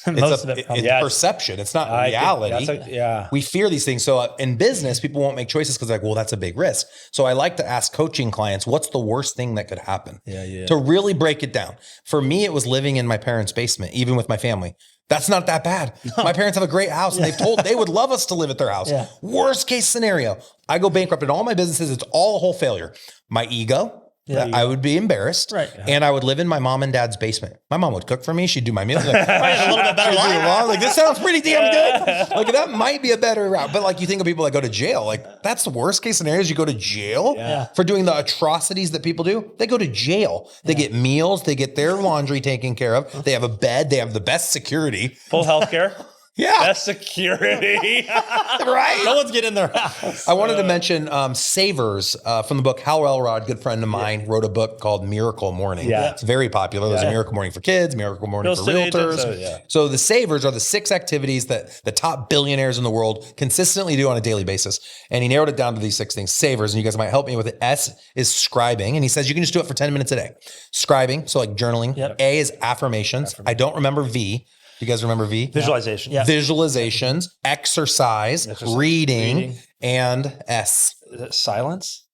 It's perception. It's not reality. We fear these things. So in business, people won't make choices because like, well, that's a big risk. So I like to ask coaching clients, what's the worst thing that could happen? To really break it down. For me, it was living in my parents' basement, even with my family. That's not that bad. My parents have a great house and they would love us to live at their house. Worst case scenario, I go bankrupt in all my businesses. It's all a whole failure. My ego, I would be embarrassed. Right. And I would live in my mom and dad's basement. My mom would cook for me. She'd do my meals. Like, a little bit better life. like, this sounds pretty damn good. Like, that might be a better route. But like, you think of people that go to jail. Like, that's the worst case scenario is you go to jail for doing the atrocities that people do. They go to jail. They get meals. They get their laundry taken care of. They have a bed. They have the best security. Full healthcare. Yeah. Best security. Right. No one's getting their house. I wanted to mention Savers from the book. Hal Elrod, good friend of mine, wrote a book called Miracle Morning. Yeah. It's very popular. There's a Miracle Morning for kids, Miracle Morning for realtors. So the Savers are the 6 activities that the top billionaires in the world consistently do on a daily basis. And he narrowed it down to these 6 things. Savers, and you guys might help me with it. S is scribing. And he says you can just do it for 10 minutes a day. Scribing, so like journaling. Yep. A is affirmations. I don't remember V. You guys remember V? Visualization. Yeah. Visualizations, exercise, reading, and S. Is it silence?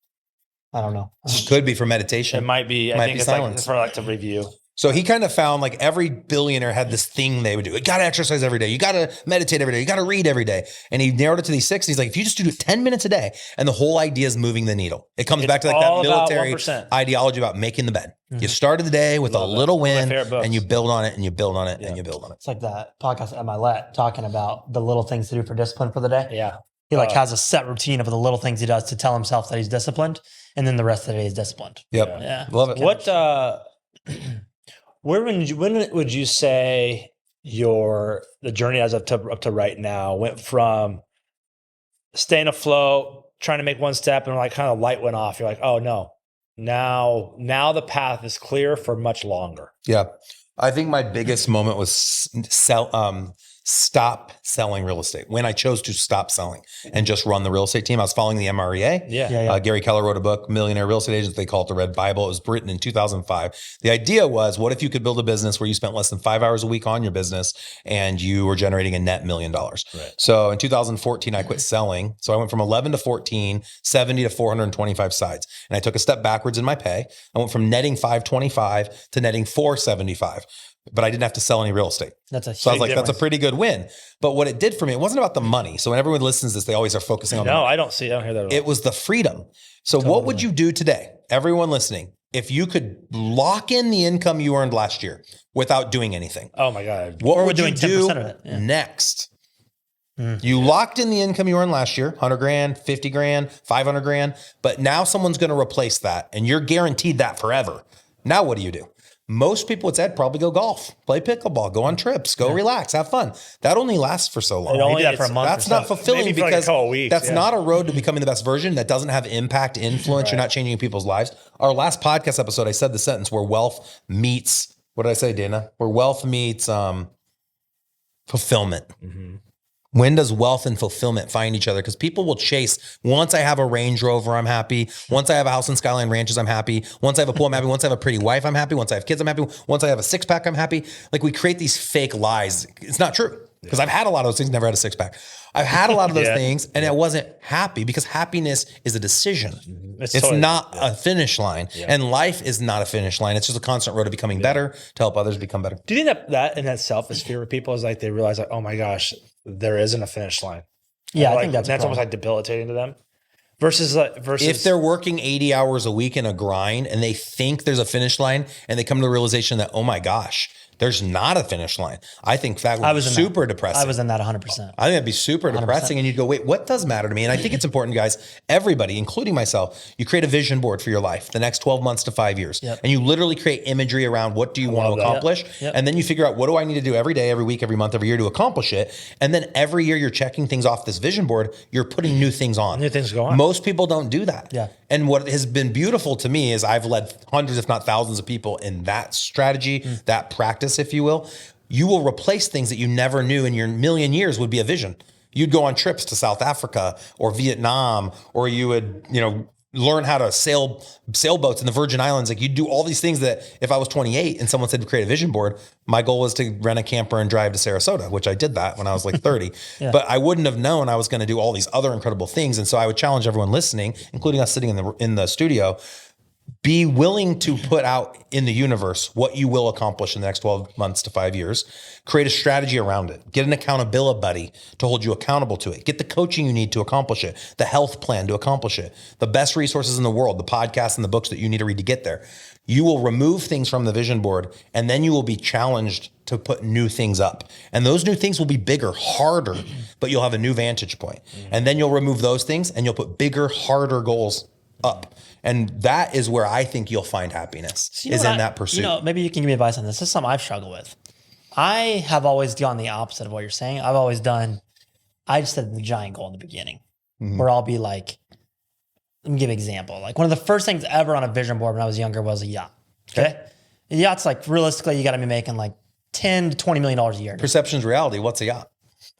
I don't know. Could be for meditation. It might be. I think it's silence. For like to review. So he kind of found like every billionaire had this thing they would do. You got to exercise every day. You got to meditate every day. You got to read every day. And he narrowed it to these 6. He's like, if you just do 10 minutes a day, and the whole idea is moving the needle. It comes back to like that military ideology about making the bed. You started the day with a little win, and you build on it, and you build on it, and you build on it. It's like that podcast at Milet talking about the little things to do for discipline for the day. Yeah. He has a set routine of the little things he does to tell himself that he's disciplined, and then the rest of the day is disciplined. Yep. Yeah. Love it. What when would you say the journey as up to right now went from staying afloat, trying to make one step, and like kind of light went off? You're like, oh no, now the path is clear for much longer. Yeah. I think my biggest moment was stop selling real estate. When I chose to stop selling and just run the real estate team, I was following the MREA. Yeah. Gary Keller wrote a book, Millionaire Real Estate Agents. They call it the Red Bible. It was written in 2005. The idea was, what if you could build a business where you spent less than 5 hours a week on your business and you were generating a net $1 million? Right. So in 2014, I quit selling. So I went from 11 to 14, 70 to 425 sites. And I took a step backwards in my pay. I went from netting 525 to netting 475. But I didn't have to sell any real estate. So I was like, that's a pretty good win. But what it did for me, it wasn't about the money. So when everyone listens to this, they always are focusing on the money. I don't hear that at all. It was the freedom. So what would you do today, everyone listening, if you could lock in the income you earned last year without doing anything? Oh my God. What would you do next? You locked in the income you earned last year, 100 grand, 50 grand, 500 grand, but now someone's going to replace that and you're guaranteed that forever. Now what do you do? Most people, it's Ed, probably go golf, play pickleball, go on trips, go relax, have fun. That only lasts for so long. Only that for a month. That's not fulfilling because that's not a road to Mm-hmm. becoming the best version. That doesn't have impact, influence. You're not changing people's lives. Our last podcast episode, I said the sentence where wealth meets, what did I say, Dana? Where wealth meets fulfillment. Mm-hmm. When does wealth and fulfillment find each other? Because people will chase, once I have a Range Rover, I'm happy. Once I have a house in Skyline Ranches, I'm happy. Once I have a pool, I'm happy. Once I have a pretty wife, I'm happy. Once I have kids, I'm happy. Once I have a 6-pack, I'm happy. Like, we create these fake lies. It's not true. Because I've had a lot of those things, never had a 6-pack. I've had a lot of those things and I wasn't happy because happiness is a decision. It's totally, not a finish line. And life is not a finish line. It's just a constant road to becoming better, to help others become better. Do you think that in itself is fear of people? Is like they realize like, oh my gosh, there isn't a finish line. Yeah, like, I think that's almost like debilitating to them. Versus if they're working 80 hours a week in a grind and they think there's a finish line and they come to the realization that, oh my gosh, there's not a finish line. I think that would be super depressing. I was in that 100%. I think that'd be super depressing. And you'd go, wait, what does matter to me? And I think it's important, guys, everybody, including myself, you create a vision board for your life, the next 12 months to 5 years. Yep. And you literally create imagery around what do you want to accomplish? Yep. And then you figure out, what do I need to do every day, every week, every month, every year to accomplish it? And then every year you're checking things off this vision board, you're putting new things on. New things go on. Most people don't do that. Yeah. And what has been beautiful to me is I've led hundreds, if not thousands of people in that strategy, that practice, if you will. You will replace things that you never knew in your million years would be a vision. You'd go on trips to South Africa or Vietnam, or you would, learn how to sail sailboats in the Virgin Islands. Like, you'd do all these things that if I was 28 and someone said to create a vision board, my goal was to rent a camper and drive to Sarasota, which I did that when I was like 30. But I wouldn't have known I was going to do all these other incredible things. And so I would challenge everyone listening, including us sitting in the studio, Be willing to put out in the universe what you will accomplish in the next 12 months to 5 years. Create a strategy around it. Get an accountability buddy to hold you accountable to it. Get the coaching you need to accomplish it, the health plan to accomplish it, the best resources in the world, the podcasts and the books that you need to read to get there. You will remove things from the vision board, and then you will be challenged to put new things up. And those new things will be bigger, harder, but you'll have a new vantage point. And then you'll remove those things and you'll put bigger, harder goals up. And that is where I think you'll find happiness, is in that pursuit. Maybe you can give me advice on this. This is something I've struggled with. I have always gone the opposite of what you're saying. I just set the giant goal in the beginning, where I'll be like, let me give an example. Like one of the first things ever on a vision board when I was younger was a yacht. Okay. A yacht's like, realistically, you got to be making like $10 to $20 million a year. Perception's reality. What's a yacht?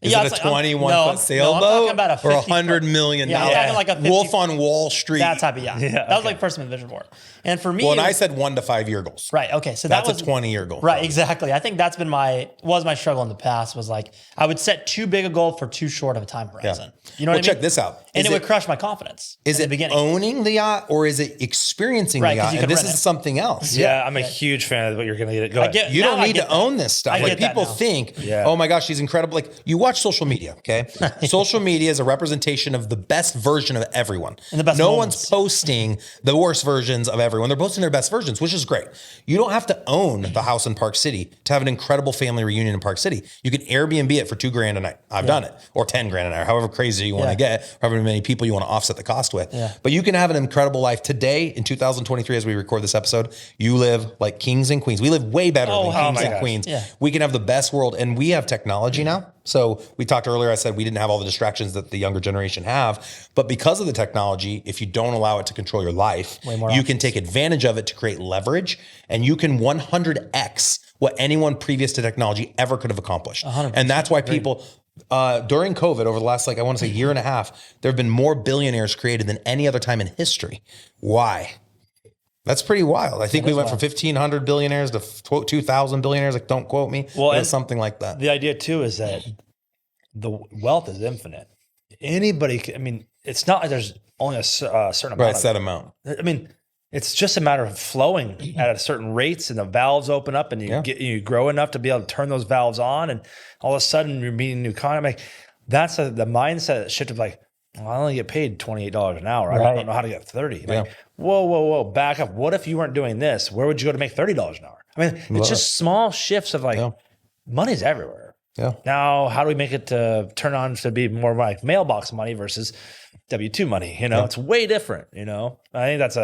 Is Yeah, it a it's like- 21-foot sailboat I'm talking about a or 50 $100 million? Yeah, I'm talking like a 50 Wolf on Wall Street. That type of yacht. That was like first in the vision board. And for me, Well, and I said 1 to 5 year goals. right. Okay. So That's that was a 20-year goal. right. Exactly. I think that's been my struggle in the past was like, I would set too big a goal for too short of a time horizon. You know what I mean? Check this out. And it would crush my confidence. Is in it the beginning. owning the yacht or is it experiencing Right, the 'cause yacht? you And can this rent is it. something else. Yeah, I'm a huge fan of what you're going to get. Go ahead. You don't need to that. own this stuff. I Like get that people now. think, oh my gosh, she's incredible. Like you watch social media, okay? Social media is a representation of the best version of everyone. And the best no moments. one's posting the worst versions of everyone. They're posting their best versions, which is great. You don't have to own the house in Park City to have an incredible family reunion in Park City. You can Airbnb it for $2,000 a night. I've done it. Or $10,000 a night, however crazy you want to get, however many people you want to offset the cost with. Yeah. But you can have an incredible life today in 2023 as we record this episode. You live like kings and queens. We live way better than kings and queens. Yeah. We can have the best world, and we have technology now. So we talked earlier, I said we didn't have all the distractions that the younger generation have, but because of the technology, if you don't allow it to control your life, you can take advantage of it to create leverage, and you can 100x what anyone previous to technology ever could have accomplished. And that's why people, during COVID, over the last, I want to say year and a half, there have been more billionaires created than any other time in history. Why? That's pretty wild. I think we went from 1,500 billionaires to 2,000 billionaires. Like, don't quote me. Well, but it's something like that. The idea too is that the wealth is infinite. Anybody, it's not like there's only a certain amount. Right, set amount. It's just a matter of flowing at a certain rates, and the valves open up, and you grow enough to be able to turn those valves on, and all of a sudden you're meeting new economy. That's the mindset shift of like, well, I only get paid $28 an hour. I don't know how to get 30. Like, whoa, back up. What if you weren't doing this? Where would you go to make $30 an hour? It's just small shifts of like, money's everywhere. Yeah. Now, how do we make it to turn on to be more like mailbox money versus W-2 money? It's way different. I think that's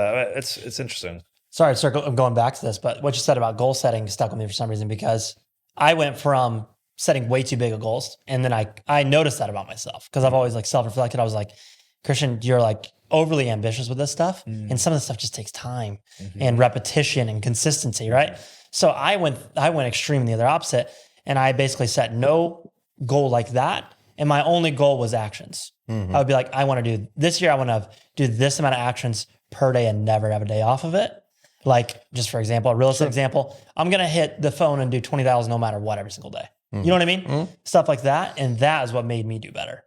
it's interesting. Sorry, I'm going back to this, but what you said about goal setting stuck with me for some reason because I went from setting way too big of goals, and then I noticed that about myself because I've always self-reflected. I was like, Christian, you're overly ambitious with this stuff, and some of this stuff just takes time and repetition and consistency, right? So I went extreme in the other opposite, and I basically set no goal like that, and my only goal was actions. I would be like, I want to do this year. I want to do this amount of actions per day and never have a day off of it. Like, just for example, a real estate example, I'm going to hit the phone and do 20,000 no matter what every single day. You know what I mean? Stuff like that. And that is what made me do better.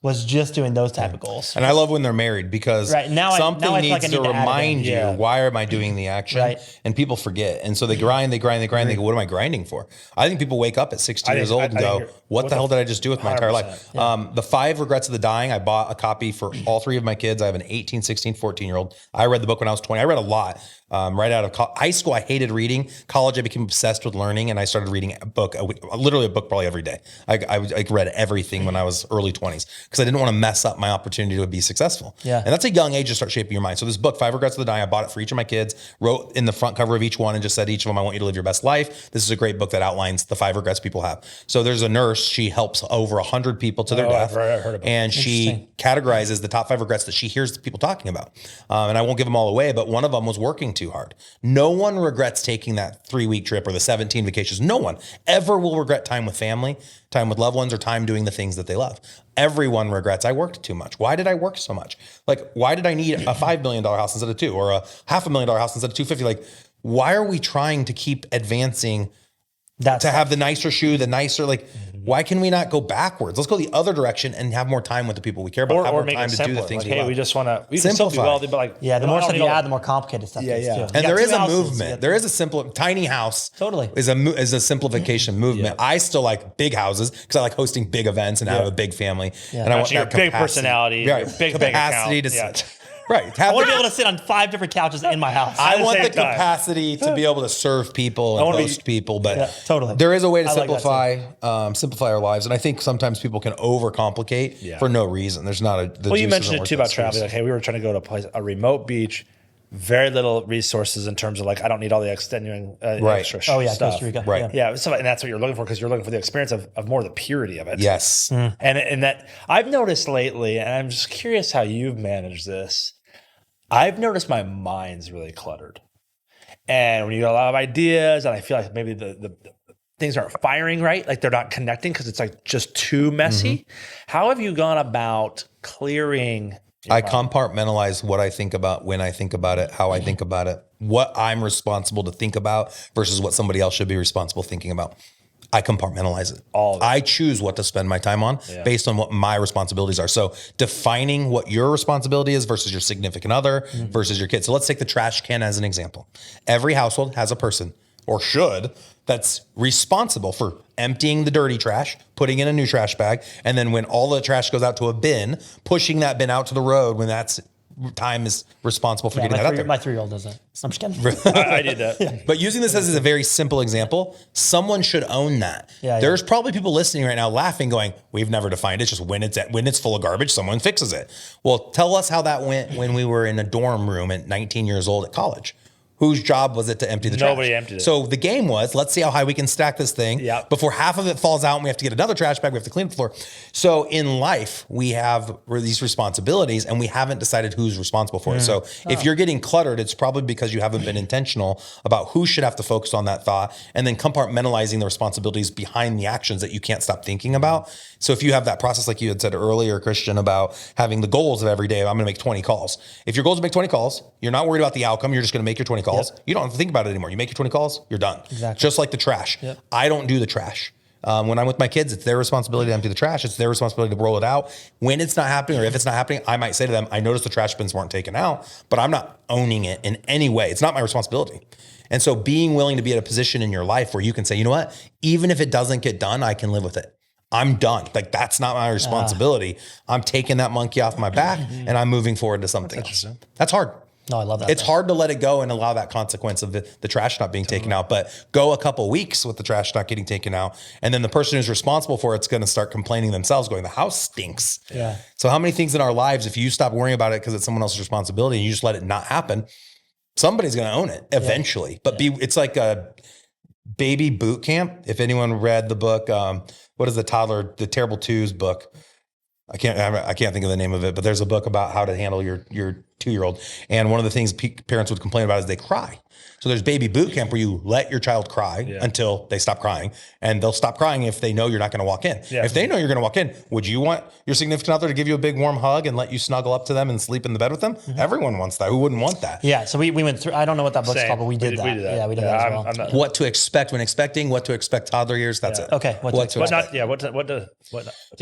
Was just doing those type of goals. And I love when they're married because something needs to remind you, why am I doing the action? Right. And people forget. And so they grind. They go, what am I grinding for? I think people wake up at 60 years old and go, what the hell did I just do with my entire life? Yeah. The 5 Regrets of the Dying, I bought a copy for all 3 of my kids. I have an 18, 16, 14-year-old. I read the book when I was 20. I read a lot. Right out of high school, I hated reading. College, I became obsessed with learning, and I started reading a book, literally a book probably every day. I read everything when I was early 20s because I didn't want to mess up my opportunity to be successful. Yeah. And that's a young age to start shaping your mind. So this book, 5 Regrets of the Dying, I bought it for each of my kids, wrote in the front cover of each one and just said each of them, I want you to live your best life. This is a great book that outlines the 5 regrets people have. So there's a nurse, she helps over 100 people to their death. I've heard about and she categorizes the top 5 regrets that she hears people talking about. And I won't give them all away, but one of them was working too hard. No one regrets taking that 3-week trip or the 17 vacations. No one ever will regret time with family, time with loved ones, or time doing the things that they love. Everyone regrets, I worked too much. Why did I work so much? Like, why did I need a $5 million house instead of 2 or a $500,000 house instead of 250? Like, why are we trying to keep advancing to have the nicer shoe, the nicer, like, why can we not go backwards? Let's go the other direction and have more time with the people we care about. Have Or more make time it to simpler. do the things like, we hey, love. we just want to, we can still be Simplify. wealthy, but like, the more stuff you add, the more complicated stuff is too. And there is a movement. There is a simple tiny house. Totally. Is a simplification movement. I still like big houses because I like hosting big events and have a big family. And I want your that big capacity. personality, your big capacity account. to right. I want to be able to sit on 5 different couches in my house. I want the same time. capacity to be able to serve people and host people, but totally. there is a way to I like simplify our lives. And I think sometimes people can overcomplicate for no reason. There's not a. Well, you mentioned it too about traveling. Like, hey, we were trying to go to a remote beach, very little resources in terms of like, I don't need all the extenuating extra stuff. Costa Rica. Right. Yeah, so, and that's what you're looking for because you're looking for the experience of more the purity of it. Yes. And that I've noticed lately, and I'm just curious how you've managed this. I've noticed my mind's really cluttered. And when you get a lot of ideas, and I feel like maybe the things aren't firing right, like they're not connecting because it's like just too messy. How have you gone about clearing? I compartmentalize what I think about, when I think about it, how I think about it, what I'm responsible to think about versus what somebody else should be responsible thinking about. I compartmentalize it. I choose what to spend my time on based on what my responsibilities are. So defining what your responsibility is versus your significant other versus your kids. So let's take the trash can as an example. Every household has a person, or should, that's responsible for emptying the dirty trash, putting in a new trash bag, and then when all the trash goes out to a bin, pushing that bin out to the road when that's time is responsible for getting that out there. My 3-year-old does that. I'm just kidding. I did that. But using this as a very simple example, someone should own that. There's probably people listening right now laughing, going, "We've never defined it. It's just when it's full of garbage, someone fixes it." Well, tell us how that went when we were in a dorm room at 19 years old at college. Whose job was it to empty the trash? Nobody emptied it. So the game was, let's see how high we can stack this thing before half of it falls out and we have to get another trash bag. We have to clean the floor. So in life, we have these responsibilities and we haven't decided who's responsible for it. So if you're getting cluttered, it's probably because you haven't been intentional about who should have to focus on that thought and then compartmentalizing the responsibilities behind the actions that you can't stop thinking about. So if you have that process, like you had said earlier, Christian, about having the goals of every day, I'm going to make 20 calls. If your goal is to make 20 calls, you're not worried about the outcome. You're just going to make your 20 calls. You don't have to think about it anymore. You make your 20 calls, you're done. Exactly. Just like the trash. I don't do the trash. When I'm with my kids, it's their responsibility to empty the trash. It's their responsibility to roll it out. When it's not happening, or if it's not happening, I might say to them, I noticed the trash bins weren't taken out, but I'm not owning it in any way. It's not my responsibility. And so being willing to be at a position in your life where you can say, you know what, even if it doesn't get done, I can live with it. I'm done. Like, that's not my responsibility. I'm taking that monkey off my back and I'm moving forward to something else. That's hard. No, I love that. It's hard to let it go and allow that consequence of the trash not being taken out, but go a couple weeks with the trash not getting taken out. And then the person who's responsible for it's going to start complaining themselves, going, the house stinks. So how many things in our lives, if you stop worrying about it because it's someone else's responsibility and you just let it not happen, somebody's going to own it eventually. But it's like a baby boot camp. If anyone read the book, what is the Terrible Twos book? I can't think of the name of it, but there's a book about how to handle your 2-year-old. And one of the things parents would complain about is they cry. So there's baby boot camp where you let your child cry until they stop crying, and they'll stop crying if they know you're not going to walk in. If they know you're going to walk in, would you want your significant other to give you a big warm hug and let you snuggle up to them and sleep in the bed with them? Everyone wants that. Who wouldn't want that? Yeah. So we went through, I don't know what that book's called, but we did that. Yeah, we did that as well. What to expect when expecting, what to expect toddler years. That's it. Okay. What to expect.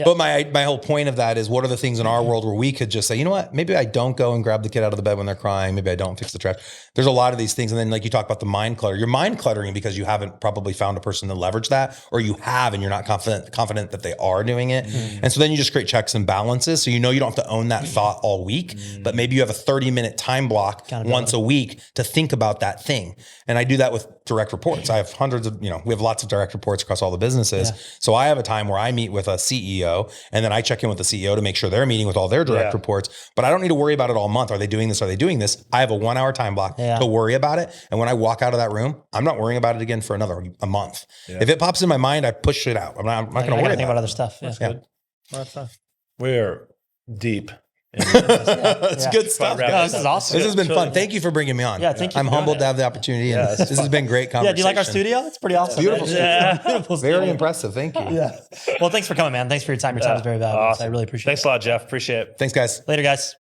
But my whole point of that is, what are the things in our world where we could just say, you know what, maybe I don't go and grab the kid out of the bed when they're crying. Maybe I don't fix the trash. There's a lot of these things. And then, like you talk about the mind clutter, you're mind cluttering because you haven't probably found a person to leverage that, or you have, and you're not confident that they are doing it. And so then you just create checks and balances. So you know you don't have to own that thought all week, but maybe you have a 30-minute time block once a week to think about that thing. And I do that with direct reports. I have hundreds of, we have lots of direct reports across all the businesses. So I have a time where I meet with a CEO, and then I check in with the CEO to make sure they're meeting with all their direct reports, but I don't need to worry about it all month. Are they doing this? Are they doing this? I have a 1-hour time block to worry about it. And when I walk out of that room, I'm not worrying about it again for a month. If it pops in my mind, I push it out. I'm not going to worry about other stuff. That's good. Well, that's We're deep. It's good stuff. This is awesome. This has been fun. Thank you for bringing me on. Yeah, thank you. I'm humbled to have the opportunity. And this has been great conversation. Yeah, do you like our studio? It's pretty awesome. Beautiful studio. Beautiful Very impressive. Thank you. Yeah. Well, thanks for coming, man. Thanks for your time. Your time is very valuable. Awesome. So I really appreciate it. Thanks a lot, Jeff. Appreciate it. Thanks, guys. Later, guys.